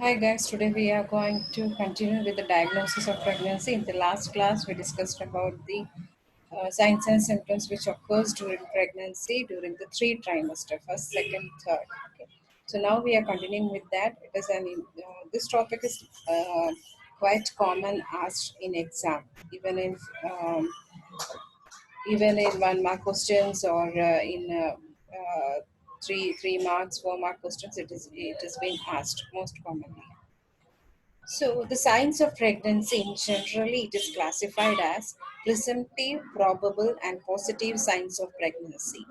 Hi guys, today we are going to continue with the diagnosis of pregnancy. In the last class, we discussed about the signs and symptoms which occurs during pregnancy during the three trimester, first, second, third. Okay. So now we are continuing with that. It is this topic is quite common asked in exam, even in um, even in 1 mark questions or in 3 marks, 4 mark questions. It is being asked most commonly. So, the signs of pregnancy in generally it is classified as presumptive, probable, and positive signs of pregnancy.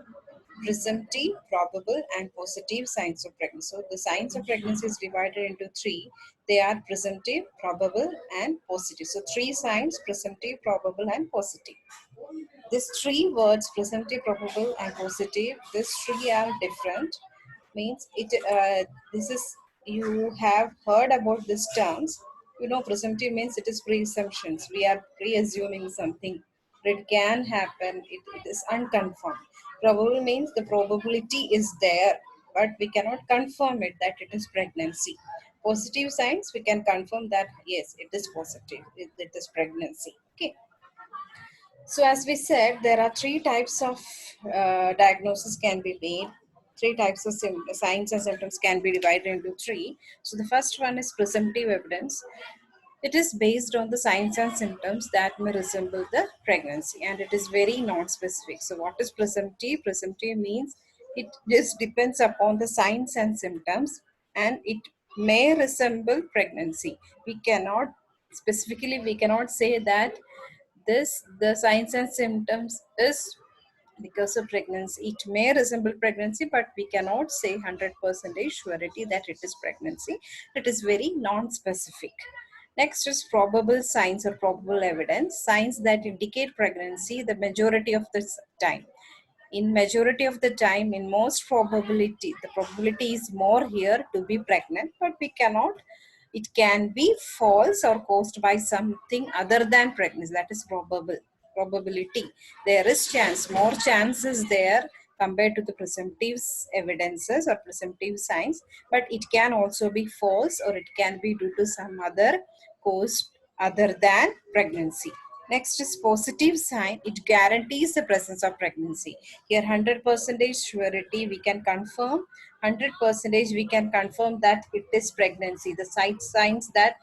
Presumptive, probable, and positive signs of pregnancy. So, the signs of pregnancy is divided into three. They are presumptive, probable, and positive. So, three signs: presumptive, probable, and positive. These three words, presumptive, probable, and positive, these three are different. Means it. This is you have heard about these terms. You know, presumptive means it is presumptions. We are pre-assuming something. It can happen. It is unconfirmed. Probable means the probability is there, but we cannot confirm it that it is pregnancy. Positive signs we can confirm that yes, it is positive. It is pregnancy. Okay. So as we said, there are three types of diagnosis can be made. Three types of signs and symptoms can be divided into three. So the first one is presumptive evidence. It is based on the signs and symptoms that may resemble the pregnancy, and it is very non-specific. So what is presumptive? Presumptive means it just depends upon the signs and symptoms, and it may resemble pregnancy. We cannot say that the signs and symptoms is because of pregnancy. It may resemble pregnancy, but we cannot say 100% surety that it is pregnancy. It is very non-specific. Next is probable signs or probable evidence, signs that indicate pregnancy the majority of the time. In majority of the time, in most probability, the probability is more here to be pregnant, but we cannot, it can be false or caused by something other than pregnancy. That is probability. There is chance, more chances there compared to the presumptive evidences or presumptive signs, but it can also be false or it can be due to some other cause other than pregnancy. Next is positive sign. It guarantees the presence of pregnancy. Here 100% surety we can confirm. 100% we can confirm that it is pregnancy. The signs that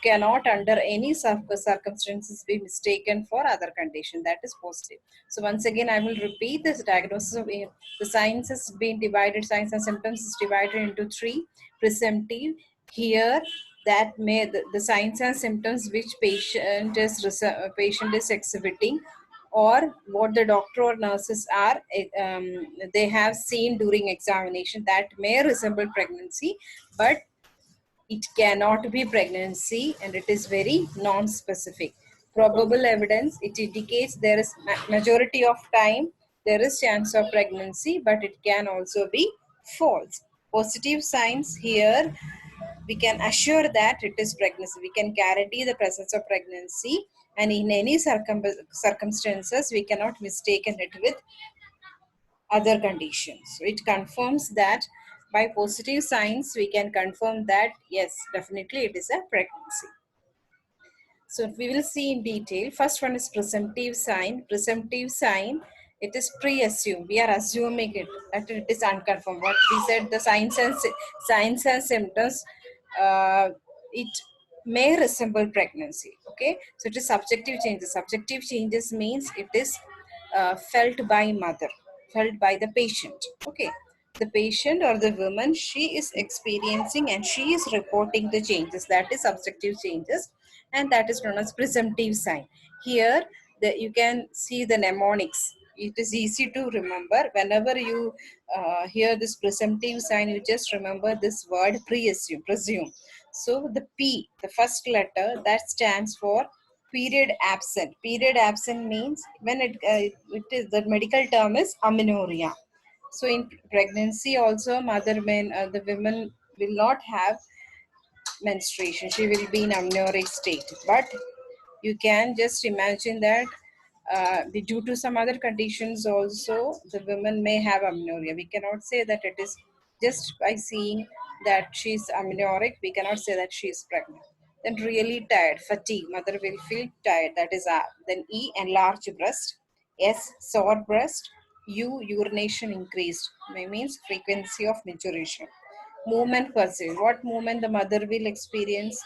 cannot under any circumstances be mistaken for other condition. That is positive. So once again I will repeat this diagnosis of the signs has been divided, signs and symptoms is divided into three. Presumptive, here that may the signs and symptoms which patient is exhibiting, or what the doctor or nurses are they have seen during examination, that may resemble pregnancy, but it cannot be pregnancy, and it is very non-specific. Probable evidence, it indicates there is majority of time there is chance of pregnancy, but it can also be false. Positive signs, here we can assure that it is pregnancy. We can guarantee the presence of pregnancy, and in any circumstances we cannot mistaken it with other conditions. So it confirms that by positive signs we can confirm that yes, definitely it is a pregnancy. So we will see in detail. First one is presumptive sign. Presumptive sign, it is pre-assumed. We are assuming it that it is unconfirmed. What we said, the signs and symptoms, it may resemble pregnancy. Okay, so it is subjective changes. Subjective changes means it is felt by mother, felt by the patient. Okay, the patient or the woman, she is experiencing and she is reporting the changes. That is subjective changes, and that is known as presumptive sign. Here you can see the mnemonics. It is easy to remember. Whenever you hear this presumptive sign, you just remember this word presume. So the P, the first letter, that stands for period absent. Period absent means when it is, the medical term is amenorrhea. So in pregnancy also, the women will not have menstruation. She will be in amenorrheic state. But you can just imagine that due to some other conditions also, the women may have amenorrhea. We cannot say that it is just by seeing that she's amenorrheic, we cannot say that she is pregnant. Then really tired, fatigue, mother will feel tired, that is R. Then E, enlarged breast. S, sore breast. U, urination increased, means frequency of maturation. Movement perceived, what movement the mother will experience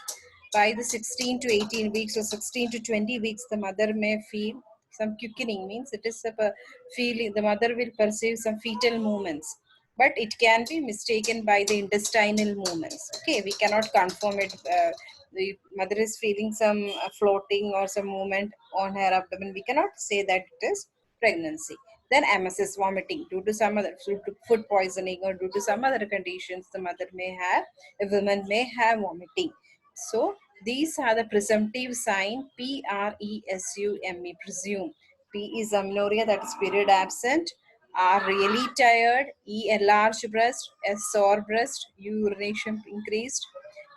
by the 16 to 18 weeks or 16 to 20 weeks. The mother may feel some quickening, means it is a feeling, the mother will perceive some fetal movements, but it can be mistaken by the intestinal movements. Okay, we cannot confirm it. The mother is feeling some floating or some movement on her abdomen, we cannot say that it is pregnancy. Then emesis, vomiting, due to some other food poisoning or due to some other conditions, the mother may have, a woman may have vomiting. So these are the presumptive sign. Presume, presume. P is amenorrhea, that is period absent. R, really tired. E, enlarged breast. S, sore breast. U, urination increased.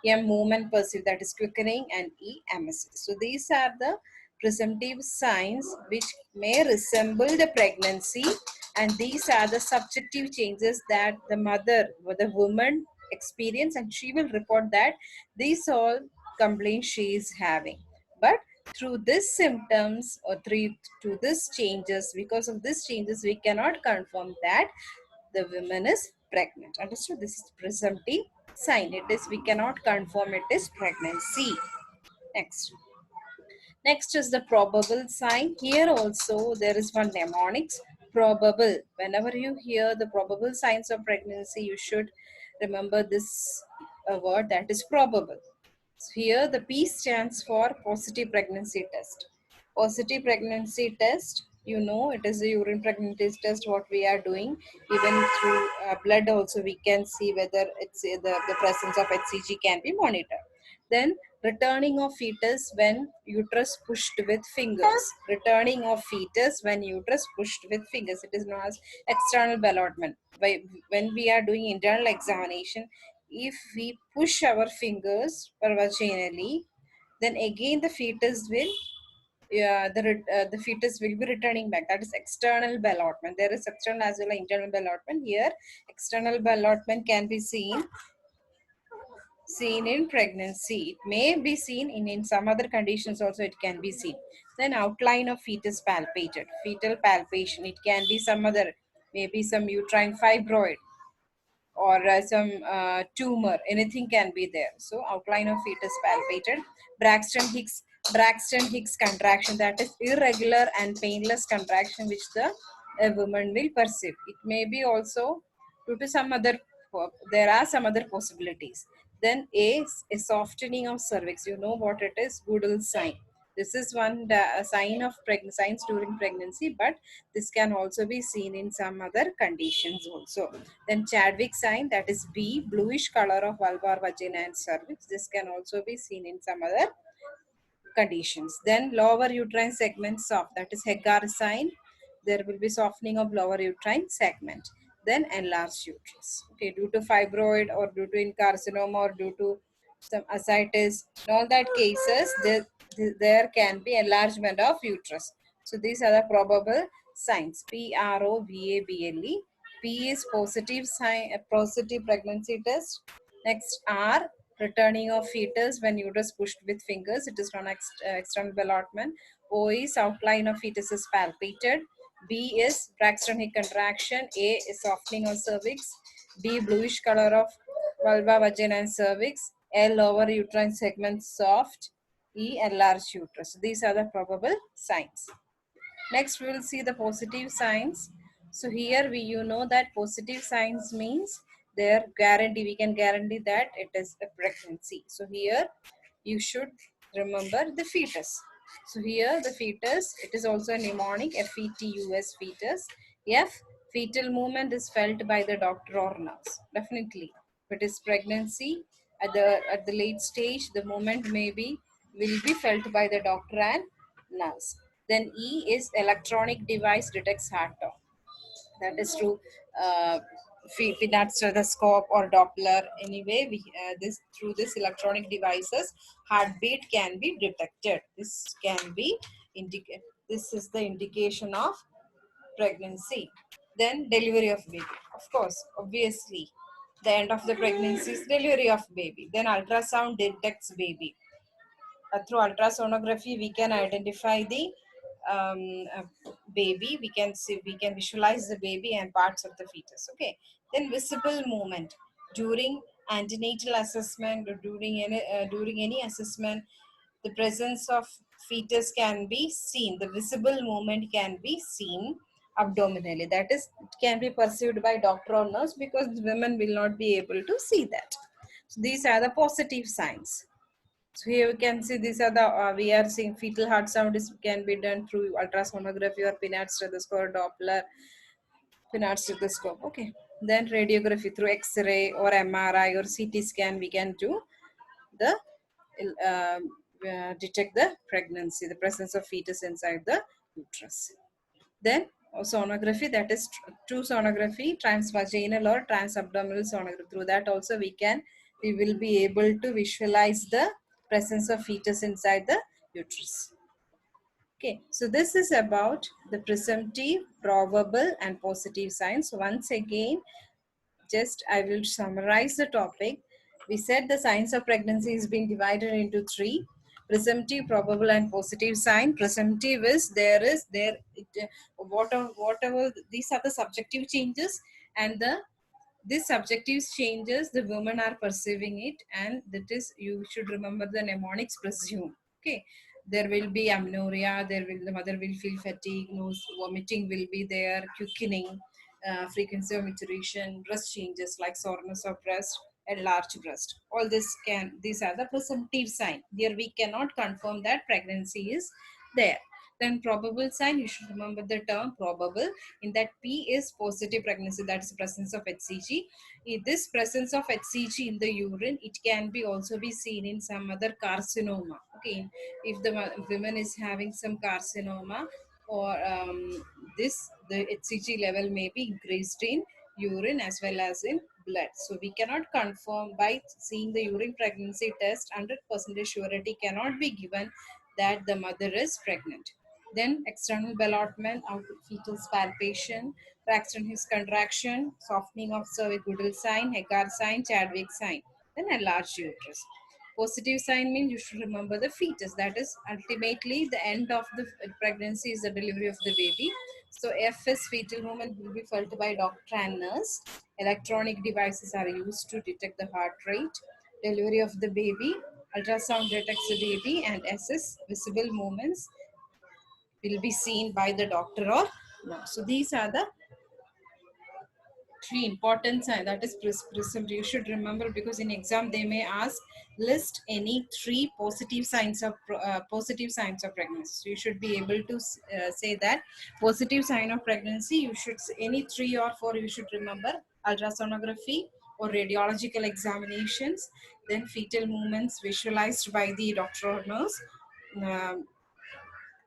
M, movement perceived, that is quickening. And E, emesis. So these are the presumptive signs which may resemble the pregnancy, and these are the subjective changes that the mother or the woman experience, and she will report that these all complaints she is having. But through this symptoms or through to this changes, because of this changes, we cannot confirm that the woman is pregnant. Understood? This is presumptive sign. It is, we cannot confirm it is pregnancy. Next. Next is the probable sign. Here also there is one mnemonics, probable. Whenever you hear the probable signs of pregnancy, you should remember this word, that is probable. So here the P stands for positive pregnancy test. Positive pregnancy test, you know, it is a urine pregnancy test what we are doing. Even through blood also we can see whether it's the presence of HCG can be monitored. Then returning of fetus when uterus pushed with fingers. Returning of fetus when uterus pushed with fingers. It is known as external ballotment. When we are doing internal examination, if we push our fingers vaginally, then again the fetus will the fetus will be returning back. That is external ballotment. There is external as well as internal ballotment. Here external ballotment can be seen in pregnancy. It may be seen in some other conditions also, it can be seen. Then outline of fetus palpated. Fetal palpation. It can be some other, maybe some uterine fibroid or some tumor, anything can be there. So outline of fetus palpated. Braxton Hicks contraction, that is irregular and painless contraction which the a woman will perceive. It may be also due to some other, there are some other possibilities. Then a softening of cervix, you know what it is, Goodell sign. This is one sign of signs during pregnancy, but this can also be seen in some other conditions also. Then Chadwick sign, that is B, bluish color of vulvar, vagina and cervix. This can also be seen in some other conditions. Then lower uterine segment soft, that is Hagar sign. There will be softening of lower uterine segment. Then enlarged uterus. Okay, due to fibroid or due to carcinoma or due to some ascites, in all that cases, there can be enlargement of uterus. So these are the probable signs. PROBABLE. P is positive sign, a positive pregnancy test. Next R, returning of fetus when uterus pushed with fingers. It is from external ballotment. O is outline of fetus is palpated. B is Braxton Hicks contraction. A is softening of cervix. D, bluish color of vulva, vagina and cervix. L, lower uterine segment soft. E, enlarged uterus. These are the probable signs. Next, we will see the positive signs. So here you know that positive signs means their guarantee, we can guarantee that it is a pregnancy. So here you should remember the fetus. So here the fetus, it is also a mnemonic, FETUS, fetus. F, fetal movement is felt by the doctor or nurse. Definitely. If it is pregnancy, at the late stage, the movement will be felt by the doctor and nurse. Then E is electronic device detects heart-tone. That is through Finat stethoscope or Doppler. Anyway, this through this electronic devices, heartbeat can be detected. This can be indicate. This is the indication of pregnancy. Then delivery of baby. Of course, obviously, The end of the pregnancy is delivery of baby. Then ultrasound detects baby. Through ultrasonography, we can identify the baby. We can visualize the baby and parts of the fetus. Okay. Then visible movement during antenatal assessment or during any assessment, the presence of fetus can be seen. The visible movement can be seen abdominally. That is, it can be perceived by doctor or nurse because women will not be able to see that. So these are the positive signs. So here we can see these are the we are seeing fetal heart sound is can be done through ultrasonography or pinat stethoscope or Doppler pinat stethoscope. Okay. Then radiography through X-ray or MRI or CT scan we can do the detect the pregnancy, the presence of fetus inside the uterus. Then sonography, that is true sonography, transvaginal or transabdominal sonography. Through that also we will be able to visualize the presence of fetus inside the uterus. Okay, so this is about the presumptive, probable, and positive signs. Once again, just I will summarize the topic. We said the signs of pregnancy is being divided into three: presumptive, probable, and positive sign. Presumptive is whatever these are the subjective changes, and this subjective changes the women are perceiving it, and that is, you should remember the mnemonics presume. Okay, there will be amenorrhea, the mother will feel fatigue, nose vomiting will be there, quickening, frequency of maturation, breast changes like soreness of breast, enlarged breast. All these are the presumptive sign. Here we cannot confirm that pregnancy is there. Then probable sign, you should remember the term probable. In that, P is positive pregnancy, that is presence of HCG. This presence of HCG in the urine, it can be also be seen in some other carcinoma. Okay, if the woman is having some carcinoma, or the HCG level may be increased in urine as well as in blood. So we cannot confirm by seeing the urine pregnancy test. 100% surety cannot be given that the mother is pregnant. Then external ballotment, fetal palpation, Braxton Hicks contraction, softening of cervical sign, Hagar sign, Chadwick sign. Then enlarged uterus. Positive sign means you should remember the fetus. That is ultimately the end of the pregnancy is the delivery of the baby. So F is fetal movement will be felt by doctor and nurse. Electronic devices are used to detect the heart rate. Delivery of the baby. Ultrasound detects the baby, and S is visible movements will be seen by the doctor or no. So these are the three important signs. That is presumptive. You should remember because in exam they may ask list any three positive signs of pregnancy. So you should be able to say that positive sign of pregnancy. You should any three or four. You should remember ultrasonography or radiological examinations. Then fetal movements visualized by the doctor or nurse. Um,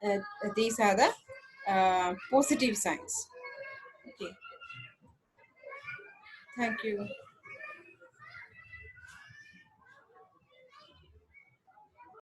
uh, these are the positive signs. Okay, thank you.